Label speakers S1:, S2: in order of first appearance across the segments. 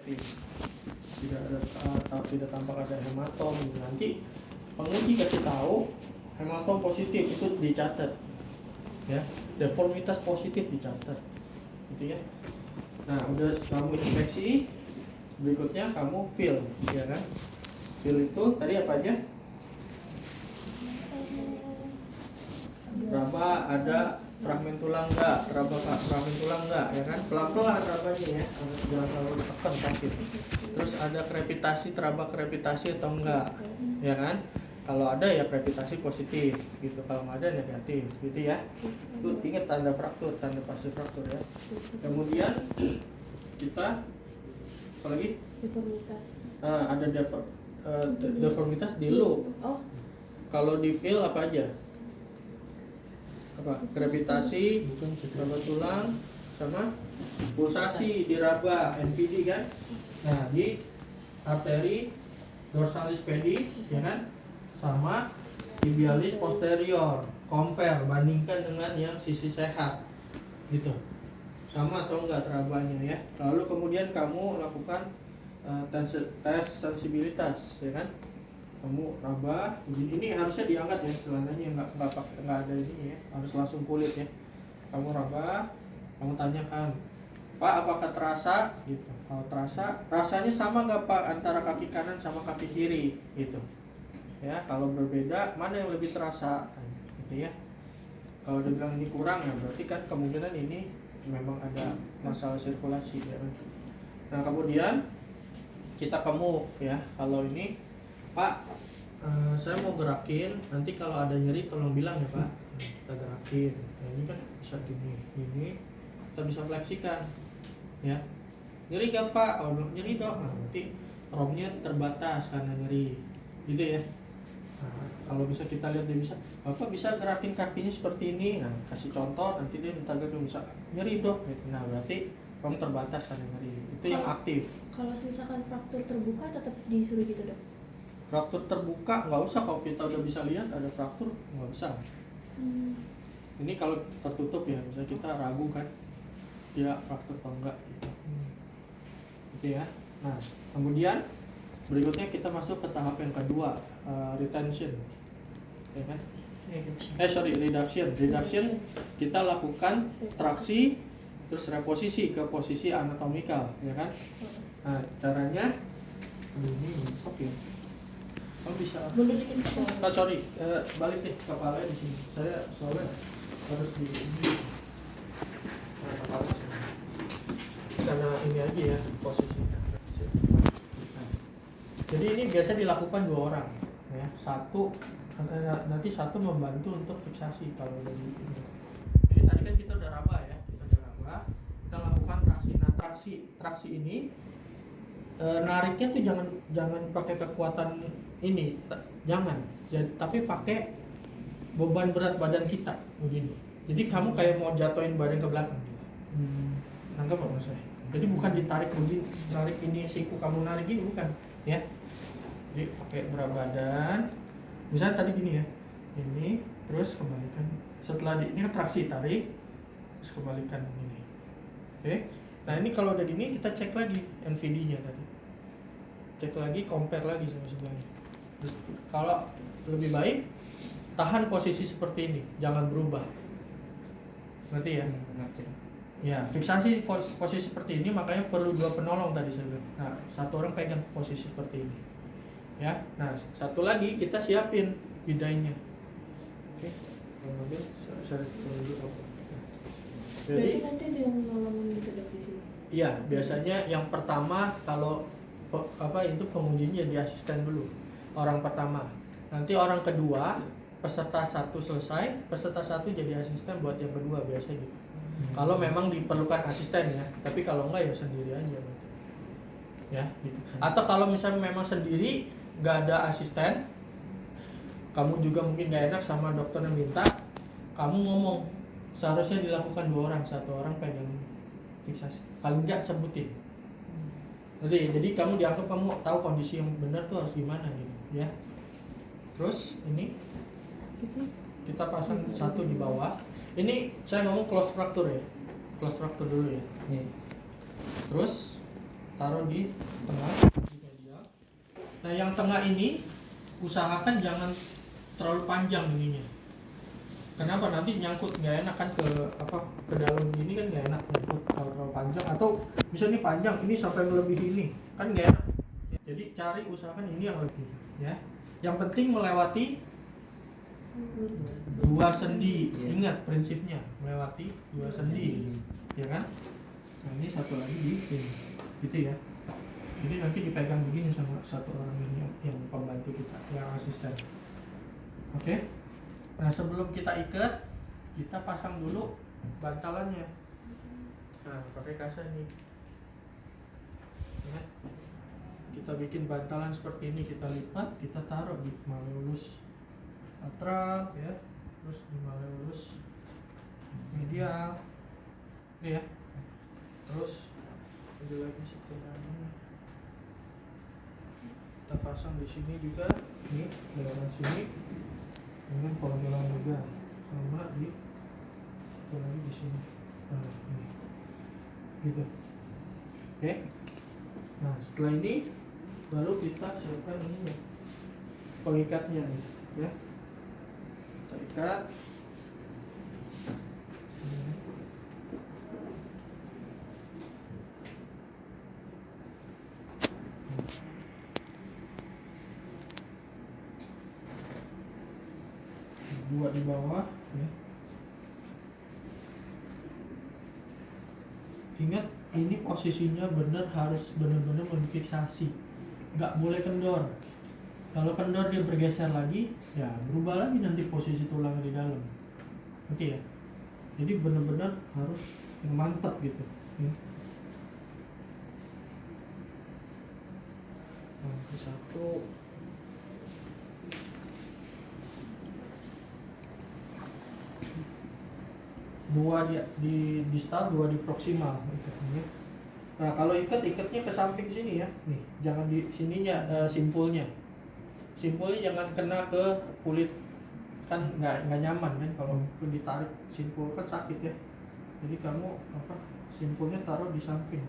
S1: tidak ada tidak tampak ada hematom. Nanti penguji kasih tahu hematom positif itu dicatat, ya, deformitas positif dicatat, gitu ya. Nah, udah kamu inspeksi, berikutnya kamu feel, ya kan? Feel itu tadi apa aja? Raba ada fragmen tulang enggak, raba fragmen tulang enggak, ya kan? Pelan-pelan rabanya ya, jangan terlalu tekan sakit. Terus ada krepitasi, teraba krepitasi atau enggak, ya kan? Kalau ada ya krepitasi positif, gitu. Kalau nggak ada negatif, gitu ya. Itu ingat tanda fraktur, tanda pasti fraktur ya. Kemudian kita apa lagi?
S2: Deformitas.
S1: Ada deformitas di loop.
S2: Oh.
S1: Kalau di feel apa aja? Apa? Krepitasi, raba tulang, sama pulsasi di raba NPD kan? Nah, di arteri dorsalis pedis, ya kan? Sama tibialis posterior, compare, bandingkan dengan yang sisi sehat, gitu. Sama atau enggak terabanya ya. Lalu kemudian kamu lakukan tes sensibilitas, ya kan? Kamu raba, ini harusnya diangkat ya celananya, nggak ada ini ya, harus langsung kulit ya. Kamu raba, kamu tanyakan, Pak, apakah terasa? Gitu. Kalau terasa, rasanya sama nggak Pak antara kaki kanan sama kaki kiri, gitu. Ya, kalau berbeda, mana yang lebih terasa, gitu ya. Kalau dia bilang ini kurang, ya berarti kan kemungkinan ini memang ada masalah sirkulasi, ya. Nah, kemudian kita ke move ya. Kalau ini, Pak, saya mau gerakin, nanti kalau ada nyeri tolong bilang ya Pak. Kita gerakin. Nah, ini kan bisa gini, kita bisa fleksikan, ya. Nyeri gak Pak? Oh, nyeri dok. Nah, berarti romnya terbatas karena nyeri, gitu ya. Nah, kalau bisa kita lihat dia bisa, Bapak bisa gerakin kakinya seperti ini. Nah, kasih contoh, nanti dia minta gak bisa nyeri dok. Nah, berarti rom terbatas karena nyeri. Itu yang aktif.
S2: Kalau misalkan fraktur terbuka tetap disuruh gitu dok?
S1: Fraktur terbuka nggak usah, kalau kita udah bisa lihat ada fraktur nggak usah. Ini kalau tertutup ya, misalnya kita ragu kan dia fraktur atau enggak gitu. Gitu ya. Nah, kemudian berikutnya kita masuk ke tahap yang kedua, retention, ya kan? Reduction kita lakukan traksi terus reposisi ke posisi anatomikal, ya kan? Nah, caranya ini oke. Oh bisa. Balik deh kepalanya di sini. Saya soalnya harus di ini. Nah, kepala sini. Karena ini aja ya posisi. Nah, jadi ini biasa dilakukan 2 orang, ya. Nanti satu membantu untuk fiksasi kalau dari ini. Jadi tadi kan kita udah raba ya, kita lakukan traksi. Nah, traksi ini nariknya tuh jangan pakai kekuatan ini, jangan. Tapi pakai beban berat badan kita begini. Jadi kamu kayak mau jatuhin badan ke belakang. Nangkep apa maksudnya? Jadi bukan ditarik begini, tarik ini siku kamu narik gini, bukan, ya. Jadi pakai berat badan. Misalnya tadi gini ya, ini terus kembalikan. Setelah ini kan traksi, tarik, terus kembalikan ini. Oke. Nah, ini kalau udah gini kita cek lagi NVD-nya tadi. Cek lagi, compare lagi sama sebelahnya. Terus kalau lebih baik tahan posisi seperti ini, jangan berubah. Ngerti ya? Ya, fiksasi posisi seperti ini, makanya perlu 2 penolong tadi saya bilang. Nah, satu orang pegang posisi seperti ini. Ya. Nah, satu lagi kita siapin bidainya. Oke.
S2: Jadi nanti dia ngomongin gitu dok di sini.
S1: Iya, biasanya yang pertama kalau itu pengujinya di asisten dulu. Orang pertama. Nanti orang kedua, peserta 1 selesai, peserta 1 jadi asisten buat yang kedua, biasa gitu. Kalau memang diperlukan asisten ya, tapi kalau enggak ya sendiri aja. Ya, gitu. Atau kalau misalnya memang sendiri nggak ada asisten, kamu juga mungkin nggak enak sama dokter yang minta, kamu ngomong seharusnya dilakukan 2 orang, 1 orang pegang fiksasi, paling nggak sebutin. Jadi kamu dianggap kamu tahu kondisi yang benar tuh harus gimana gitu, ya. Terus ini kita pasang 1 di bawah. Ini saya ngomong close fracture ya, close fracture dulu ya. Terus taruh di tengah di medial. Nah yang tengah ini usahakan jangan terlalu panjang ininya. Kenapa? Nanti nyangkut nggak enak kan ke dalam gini kan nggak enak nyangkut kalau terlalu panjang, atau misalnya panjang ini sampai melebihi ini kan nggak enak. Jadi cari usahakan ini yang lebih ya. Yang penting melewati 2 sendi. Ingat prinsipnya melewati 2 sendi, ya kan? Nah ini satu lagi di sini, gitu ya. Jadi nanti dipegang begini sama satu orang ini yang pembantu kita, yang asisten. Oke? Nah sebelum kita ikat, kita pasang dulu bantalannya. Nah pakai kasa ini. Ya. Kita bikin bantalan seperti ini, kita lipat, kita taruh di malleolus lateral, ya, terus di malleolus medial, ya. Terus ada lagi sebenarnya. Kita pasang di sini juga, nih daerah sini, dengan pola juga, sama di satu lagi di sini, nah ini, gitu. Oke. Nah setelah ini baru kita siapkan ini ya, pengikatnya nih, ya. Kita ikat. Buat di bawah, ya. Ingat ini posisinya harus benar-benar memfiksasi, nggak boleh kendor. Kalau kendor dia bergeser lagi, ya berubah lagi nanti posisi tulang di dalam. Oke ya. Jadi benar-benar harus yang mantap gitu. Ya. Nah, satu. Dua di distal, 2 di proksimal ikatnya. Nah kalau ikatnya ke samping sini ya, nih jangan di sininya, simpulnya jangan kena ke kulit, kan nggak nyaman kan kalau ditarik simpul kan sakit ya. Jadi kamu simpulnya taruh di samping.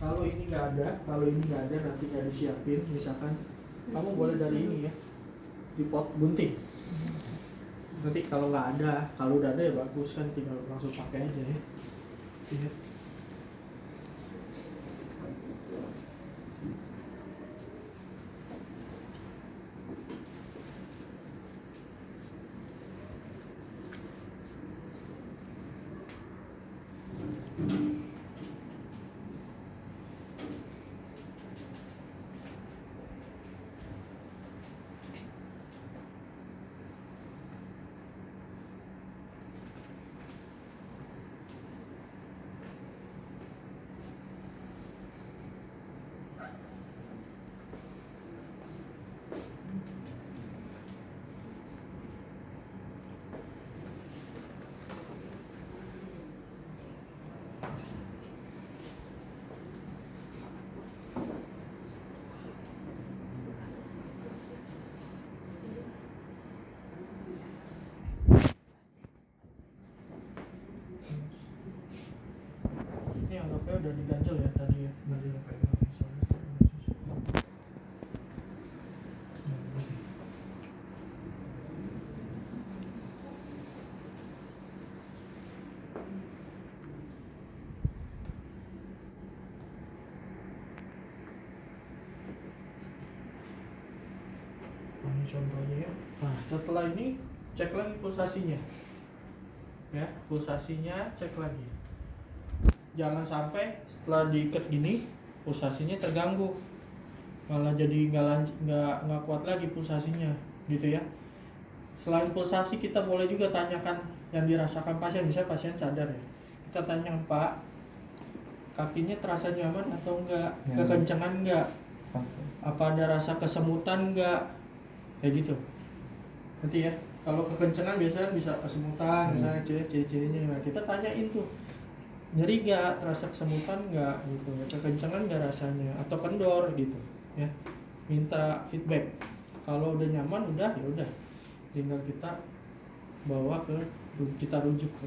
S1: Kalau ini nggak ada nanti nggak disiapin, misalkan kamu boleh dari ini ya, dipot gunting. Nanti kalau udah ada ya bagus kan, tinggal langsung pakai aja ya. Ya. Ini anggapnya udah diganjel ya tadi ya, dari yang pegang misalnya. Ini contohnya ya. Nah setelah ini cek lagi pulsasinya, ya pulsasinya cek lagi. Jangan sampai setelah diikat gini pulsasinya terganggu, malah jadi nggak kuat lagi pulsasinya, gitu ya. Selain pulsasi kita boleh juga tanyakan yang dirasakan pasien. Misalnya pasien sadar ya, kita tanya, Pak, kakinya terasa nyaman atau enggak, kekencengan enggak, apa ada rasa kesemutan enggak, kayak gitu. Nanti ya Kalau kekencengan biasanya bisa kesemutan, misalnya ciri-cirinya. Nah, kita tanyain tuh, nyeri nggak, terasa kesemutan nggak, gitu ya, kekencengan nggak rasanya, atau kendor gitu, ya. Minta feedback. Kalau udah nyaman, udah ya udah, tinggal kita bawa kita rujuk ke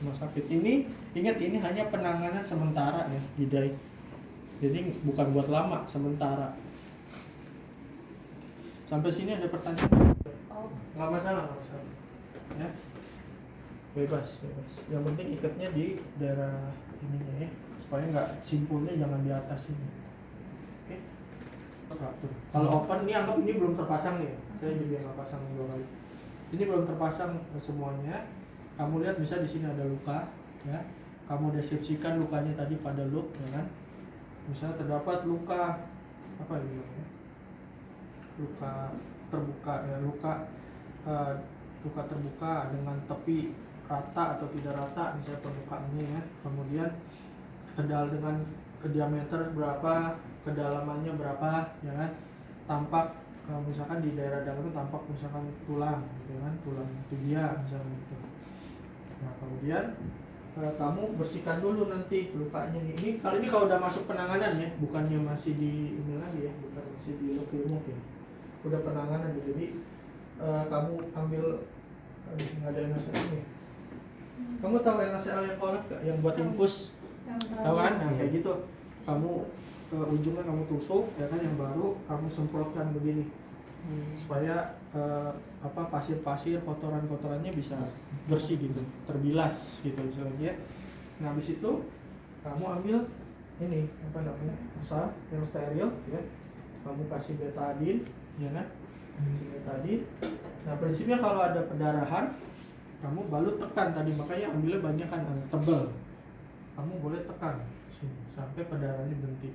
S1: rumah sakit. Ini ingat, ini hanya penanganan sementara ya, Gidai. Jadi bukan buat lama, sementara. Sampai sini ada pertanyaan?
S2: Oh,
S1: Nggak masalah, nggak masalah. Ya, bebas. Yang penting ikatnya di daerah ininya ya, supaya nggak simpulnya jangan di atas ini. Oke. Kalau open ini anggap ini belum terpasang nih. Saya juga nggak pasang dua kali. Ini belum terpasang semuanya. Kamu lihat bisa di sini ada luka, ya. Kamu deskripsikan lukanya tadi pada loop, ya kan? Misalnya terdapat luka apa ini namanya? Luka terbuka ya, luka terbuka dengan tepi rata atau tidak rata, misalnya permukaannya ya. Kemudian dengan diameter berapa, kedalamannya berapa, ya kan? Tampak misalkan di daerah dalam itu tampak misalkan tulang, gitu kan? Tulang tibia misalnya gitu. Nah, kemudian kamu bersihkan dulu nanti lukanya nih. Ini kali ini kalau udah masuk penanganan ya, bukannya masih di ini lagi ya, bukan masih di remove ya. Udah penanganan gitu. Jadi kamu ambil nggak ada NaCl ini. Kamu tahu NaCl yang kolef gak? Yang buat infus? Tahu kan? Nah, kayak gitu. Kamu ujungnya kamu tusuk ya kan, yang baru kamu semprotkan begini. Supaya pasir-pasir, kotoran-kotorannya bisa bersih gitu, terbilas gitu misalnya. Nah, habis itu kamu ambil ini apa namanya, asal yang steril ya, kamu kasih betadine ya kan, betadine. Nah, prinsipnya kalau ada pendarahan kamu balut tekan tadi, makanya ambilnya banyak kan, tebal. Kamu boleh tekan sini sampai pendarahannya berhenti.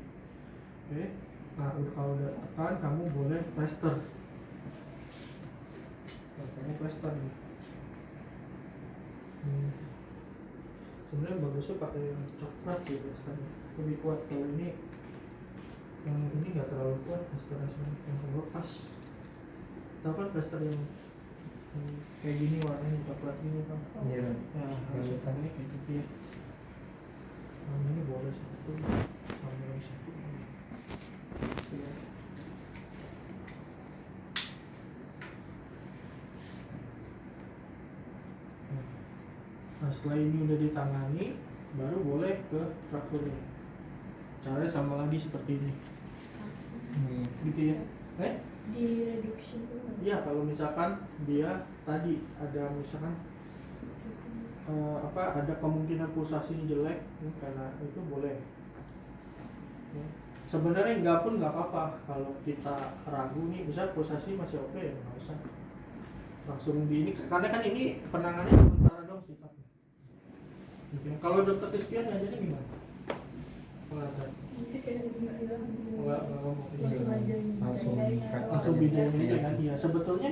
S1: Oke. Nah, kalau udah tekan kamu boleh plaster. Kamu plaster nih. Sebenarnya bagusnya pakai yang coklat sih plasternya, lebih kuat. Kalau ini yang ini nggak terlalu kuat plasternya, yang terlalu pas. Tahu kan plaster yang kayak gini warnanya coklat gini kan?
S3: Iya.
S1: Ya, harusnya ini kayak gitu ya. Ini boleh satu, boleh satu. Ya. Nah, setelah ini udah ditangani, baru boleh ke traktornya. Caranya sama lagi seperti ini, gitu ya.
S2: di reduction tuh.
S1: Iya, kalau misalkan dia tadi ada misalkan ada kemungkinan pulsasinya jelek, karena itu boleh. Ya. Sebenarnya enggak pun nggak apa-apa kalau kita ragu nih, bisa pulsasi masih oke ya nggak usah langsung di ini, karena kan ini penanganannya sementara dong sifatnya. Kalau dokter Christian ngajarnya gimana? Pengajar?
S2: Nanti kayak nggak
S1: ngomong.
S3: Langsung
S1: Videonya aja kan. Iya, sebetulnya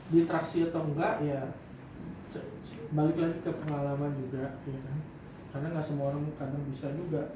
S1: ditraksi atau enggak ya balik lagi ke pengalaman juga, ya kan. Karena nggak semua orang kadang bisa juga